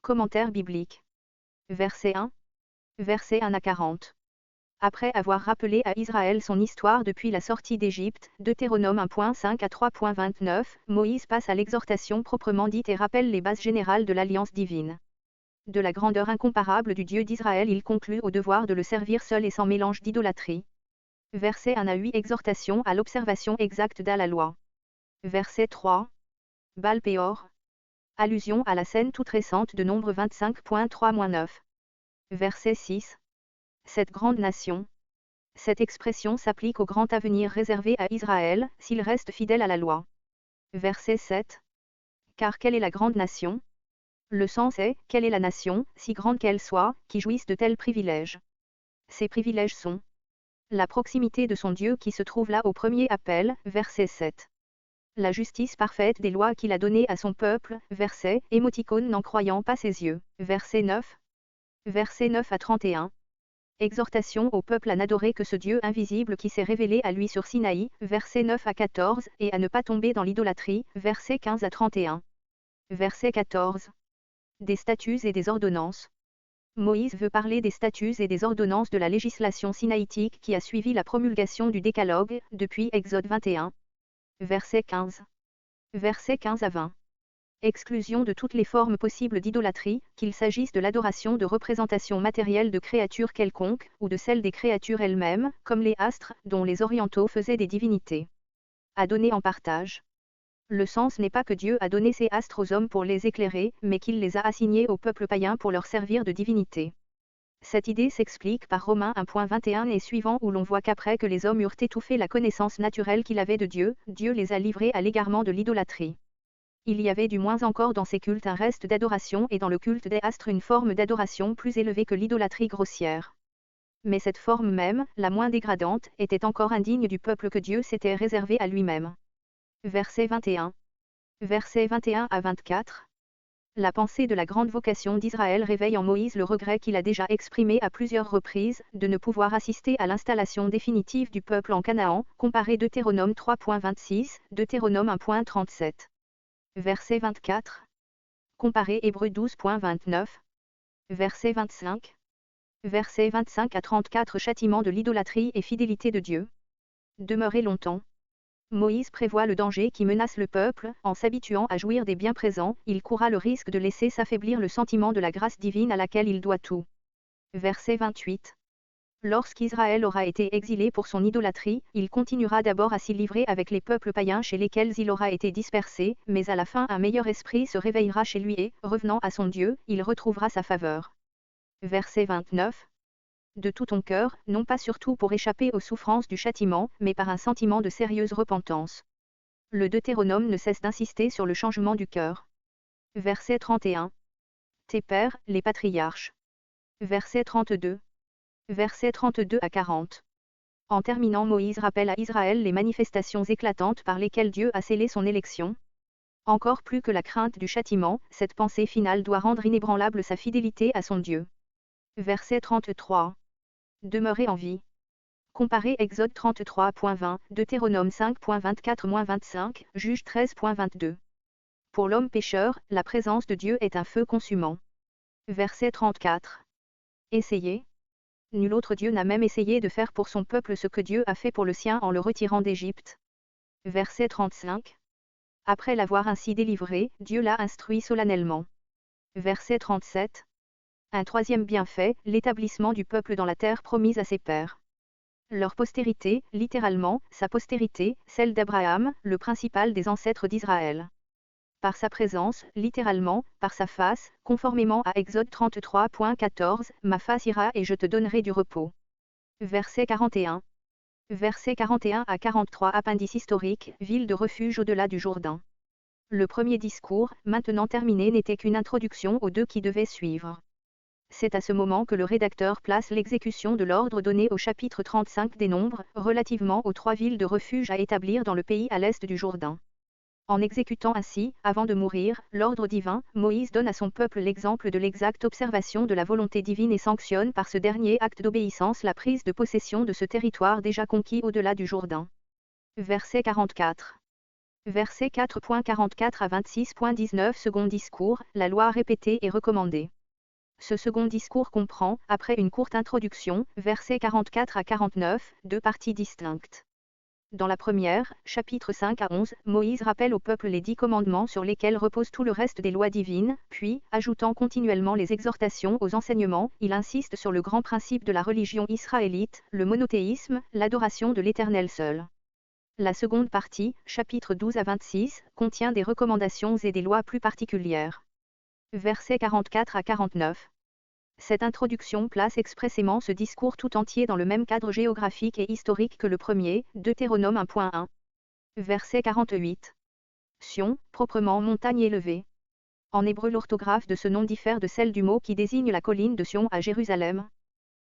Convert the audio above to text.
Commentaire biblique. Verset 1. Versets 1 à 40. Après avoir rappelé à Israël son histoire depuis la sortie d'Égypte, Deutéronome 1.5 à 3.29, Moïse passe à l'exhortation proprement dite et rappelle les bases générales de l'alliance divine. De la grandeur incomparable du Dieu d'Israël, il conclut au devoir de le servir seul et sans mélange d'idolâtrie. Verset 1 à 8. Exhortation à l'observation exacte de la loi. Verset 3. Baal Péor. Allusion à la scène toute récente de Nombre 25.3-9. Verset 6. Cette grande nation. Cette expression s'applique au grand avenir réservé à Israël, s'il reste fidèle à la loi. Verset 7. Car quelle est la grande nation? Le sens est, quelle est la nation, si grande qu'elle soit, qui jouisse de tels privilèges? Ces privilèges sont la proximité de son Dieu qui se trouve là au premier appel, verset 7. La justice parfaite des lois qu'il a données à son peuple, verset, émoticône n'en croyant pas ses yeux, verset 9. Verset 9 à 31. Exhortation au peuple à n'adorer que ce Dieu invisible qui s'est révélé à lui sur Sinaï, verset 9 à 14, et à ne pas tomber dans l'idolâtrie, verset 15 à 31. Verset 14. Des statuts et des ordonnances. Moïse veut parler des statuts et des ordonnances de la législation sinaïtique qui a suivi la promulgation du Décalogue, depuis Exode 21. Verset 15. Verset 15 à 20. Exclusion de toutes les formes possibles d'idolâtrie, qu'il s'agisse de l'adoration de représentations matérielles de créatures quelconques, ou de celles des créatures elles-mêmes, comme les astres, dont les orientaux faisaient des divinités. À donner en partage. Le sens n'est pas que Dieu a donné ces astres aux hommes pour les éclairer, mais qu'il les a assignés au peuple païen pour leur servir de divinité. Cette idée s'explique par Romains 1.21 et suivant où l'on voit qu'après que les hommes eurent étouffé la connaissance naturelle qu'il avait de Dieu, Dieu les a livrés à l'égarement de l'idolâtrie. Il y avait du moins encore dans ces cultes un reste d'adoration et dans le culte des astres une forme d'adoration plus élevée que l'idolâtrie grossière. Mais cette forme même, la moins dégradante, était encore indigne du peuple que Dieu s'était réservé à lui-même. Verset 21. Versets 21 à 24. La pensée de la grande vocation d'Israël réveille en Moïse le regret qu'il a déjà exprimé à plusieurs reprises, de ne pouvoir assister à l'installation définitive du peuple en Canaan, comparé Deutéronome 3.26, Deutéronome 1.37. Verset 24. Comparé Hébreux 12.29. Verset 25. Versets 25 à 34. Châtiment de l'idolâtrie et fidélité de Dieu. Demeurer longtemps. Moïse prévoit le danger qui menace le peuple, en s'habituant à jouir des biens présents, il courra le risque de laisser s'affaiblir le sentiment de la grâce divine à laquelle il doit tout. Verset 28. Lorsqu'Israël aura été exilé pour son idolâtrie, il continuera d'abord à s'y livrer avec les peuples païens chez lesquels il aura été dispersé, mais à la fin un meilleur esprit se réveillera chez lui et, revenant à son Dieu, il retrouvera sa faveur. Verset 29. De tout ton cœur, non pas surtout pour échapper aux souffrances du châtiment, mais par un sentiment de sérieuse repentance. Le Deutéronome ne cesse d'insister sur le changement du cœur. Verset 31. Tes pères, les patriarches. Verset 32. Versets 32 à 40. En terminant, Moïse rappelle à Israël les manifestations éclatantes par lesquelles Dieu a scellé son élection. Encore plus que la crainte du châtiment, cette pensée finale doit rendre inébranlable sa fidélité à son Dieu. Verset 33. Demeurer en vie. Comparez Exode 33.20, Deutéronome 5.24-25, Juge 13.22. Pour l'homme pécheur, la présence de Dieu est un feu consumant. Verset 34. Essayez. Nul autre Dieu n'a même essayé de faire pour son peuple ce que Dieu a fait pour le sien en le retirant d'Égypte. Verset 35. Après l'avoir ainsi délivré, Dieu l'a instruit solennellement. Verset 37. Un troisième bienfait, l'établissement du peuple dans la terre promise à ses pères. Leur postérité, littéralement, sa postérité, celle d'Abraham, le principal des ancêtres d'Israël. Par sa présence, littéralement, par sa face, conformément à Exode 33.14, ma face ira et je te donnerai du repos. Verset 41. Versets 41 à 43. Appendice historique, ville de refuge au-delà du Jourdain. Le premier discours, maintenant terminé, n'était qu'une introduction aux deux qui devaient suivre. C'est à ce moment que le rédacteur place l'exécution de l'ordre donné au chapitre 35 des Nombres, relativement aux 3 villes de refuge à établir dans le pays à l'est du Jourdain. En exécutant ainsi, avant de mourir, l'ordre divin, Moïse donne à son peuple l'exemple de l'exacte observation de la volonté divine et sanctionne par ce dernier acte d'obéissance la prise de possession de ce territoire déjà conquis au-delà du Jourdain. Verset 44. Versets 4.44 à 26.19 Second discours, la loi répétée et recommandée. Ce second discours comprend, après une courte introduction, versets 44 à 49, deux parties distinctes. Dans la première, chapitre 5 à 11, Moïse rappelle au peuple les 10 commandements sur lesquels repose tout le reste des lois divines, puis, ajoutant continuellement les exhortations aux enseignements, il insiste sur le grand principe de la religion israélite, le monothéisme, l'adoration de l'Éternel seul. La seconde partie, chapitre 12 à 26, contient des recommandations et des lois plus particulières. Versets 44 à 49. Cette introduction place expressément ce discours tout entier dans le même cadre géographique et historique que le premier, Deutéronome 1.1. Verset 48. Sion, proprement montagne élevée. En hébreu l'orthographe de ce nom diffère de celle du mot qui désigne la colline de Sion à Jérusalem,